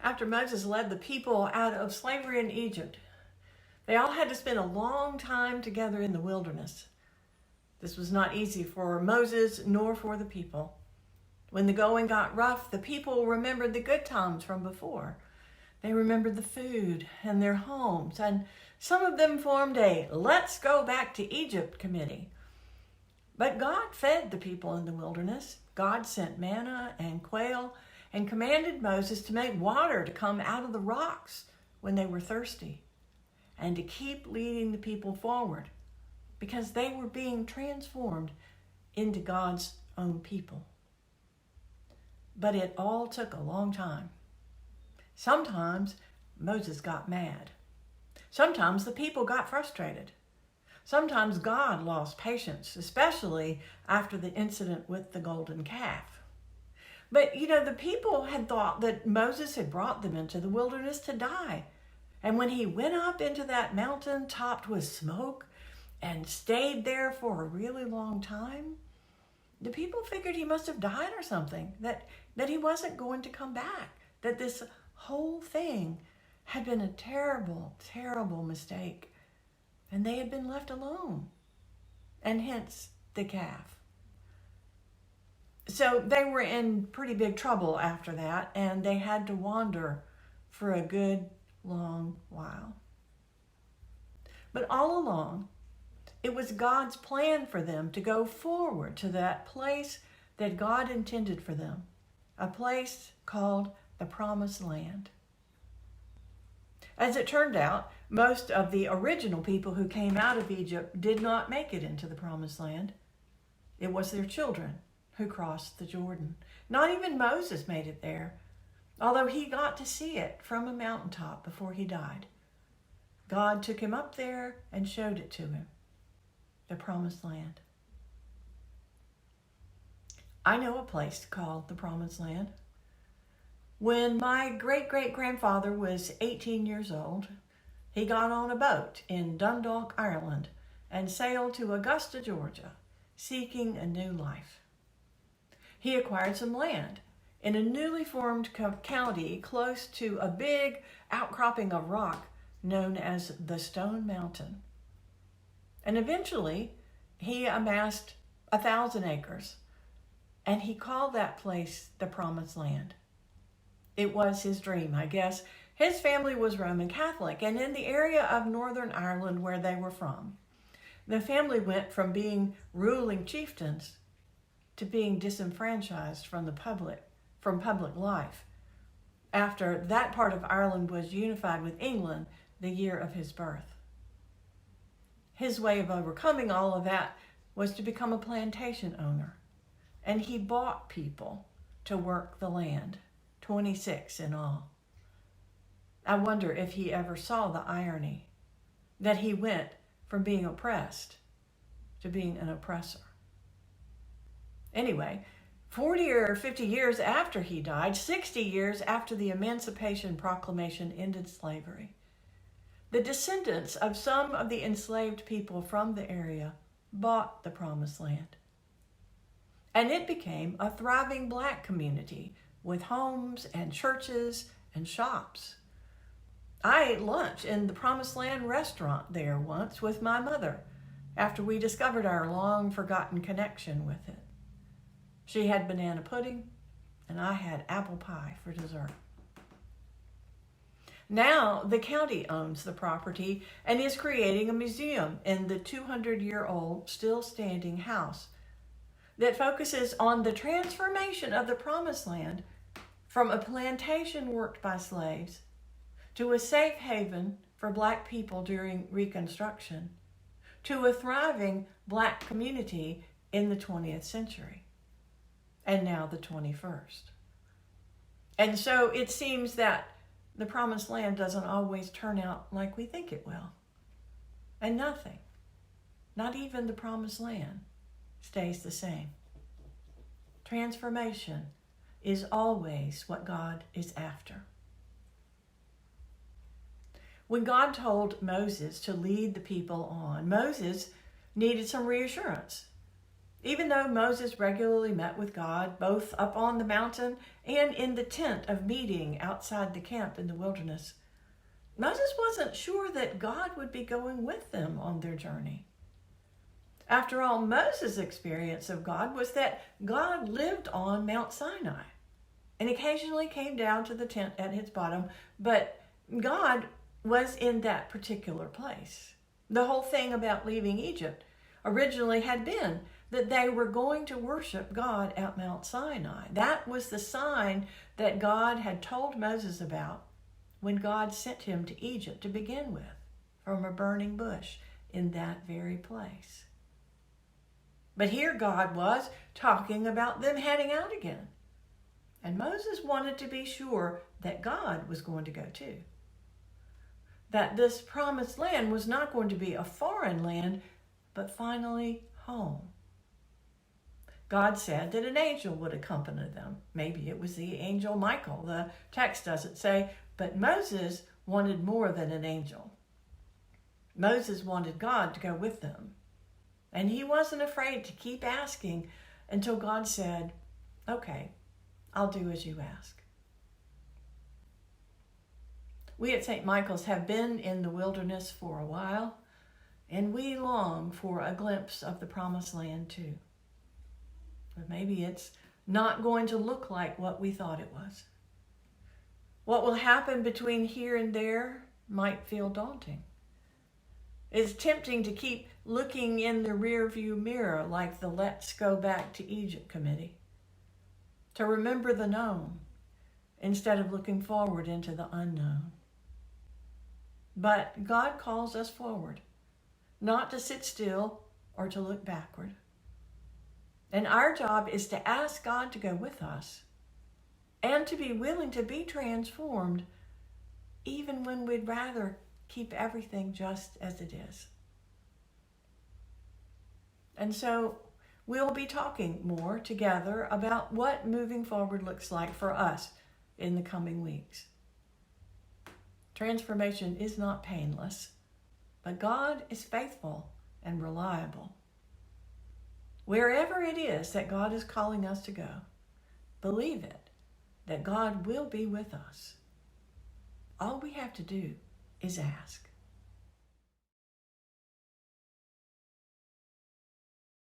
after Moses led the people out of slavery in Egypt, they all had to spend a long time together in the wilderness. This was not easy for Moses nor for the people. When the going got rough, the people remembered the good times from before. They remembered the food and their homes, and some of them formed a "Let's Go Back to Egypt" committee. But God fed the people in the wilderness. God sent manna and quail and commanded Moses to make water to come out of the rocks when they were thirsty, and to keep leading the people forward because they were being transformed into God's own people. But it all took a long time. Sometimes Moses got mad. Sometimes the people got frustrated. Sometimes God lost patience, especially after the incident with the golden calf. But, the people had thought that Moses had brought them into the wilderness to die. And when he went up into that mountain topped with smoke and stayed there for a really long time, the people figured he must have died or something, that he wasn't going to come back, that this whole thing had been a terrible, terrible mistake, and they had been left alone, and hence the calf. So they were in pretty big trouble after that, and they had to wander for a good long while. But all along, it was God's plan for them to go forward to that place that God intended for them, a place called the Promised Land. As it turned out, most of the original people who came out of Egypt did not make it into the Promised Land. It was their children who crossed the Jordan. Not even Moses made it there, although he got to see it from a mountaintop before he died. God took him up there and showed it to him, the Promised Land. I know a place called the Promised Land. When my great-great-grandfather was 18 years old, he got on a boat in Dundalk, Ireland, and sailed to Augusta, Georgia, seeking a new life. He acquired some land in a newly formed county close to a big outcropping of rock known as the Stone Mountain. And eventually, he amassed 1,000 acres, and he called that place the Promised Land. It was his dream, I guess. His family was Roman Catholic, and in the area of Northern Ireland where they were from, the family went from being ruling chieftains to being disenfranchised from public life after that part of Ireland was unified with England the year of his birth. His way of overcoming all of that was to become a plantation owner, and he bought people to work the land, 26 in all. I wonder if he ever saw the irony that he went from being oppressed to being an oppressor. Anyway, 40 or 50 years after he died, 60 years after the Emancipation Proclamation ended slavery, the descendants of some of the enslaved people from the area bought the Promised Land. And it became a thriving Black community with homes and churches and shops. I ate lunch in the Promised Land restaurant there once with my mother after we discovered our long-forgotten connection with it. She had banana pudding, and I had apple pie for dessert. Now the county owns the property and is creating a museum in the 200-year-old still standing house that focuses on the transformation of the Promised Land from a plantation worked by slaves to a safe haven for Black people during Reconstruction to a thriving Black community in the 20th century and now the 21st. And so it seems that the Promised Land doesn't always turn out like we think it will. And nothing, not even the Promised Land, stays the same. Transformation is always what God is after. When God told Moses to lead the people on, Moses needed some reassurance. Even though Moses regularly met with God, both up on the mountain and in the tent of meeting outside the camp in the wilderness, Moses wasn't sure that God would be going with them on their journey. After all, Moses' experience of God was that God lived on Mount Sinai and occasionally came down to the tent at its bottom, but God was in that particular place. The whole thing about leaving Egypt originally had been that they were going to worship God at Mount Sinai. That was the sign that God had told Moses about when God sent him to Egypt to begin with, from a burning bush in that very place. But here God was talking about them heading out again. And Moses wanted to be sure that God was going to go too. That this promised land was not going to be a foreign land, but finally home. God said that an angel would accompany them. Maybe it was the angel Michael. The text doesn't say, but Moses wanted more than an angel. Moses wanted God to go with them. And he wasn't afraid to keep asking until God said, okay, I'll do as you ask. We at St. Michael's have been in the wilderness for a while, and we long for a glimpse of the promised land too. But maybe it's not going to look like what we thought it was. What will happen between here and there might feel daunting. It's tempting to keep looking in the rearview mirror like the Let's Go Back to Egypt committee, to remember the known instead of looking forward into the unknown. But God calls us forward, not to sit still or to look backward. And our job is to ask God to go with us and to be willing to be transformed even when we'd rather keep everything just as it is. And so we'll be talking more together about what moving forward looks like for us in the coming weeks. Transformation is not painless, but God is faithful and reliable. Wherever it is that God is calling us to go, believe it, that God will be with us. All we have to do is ask.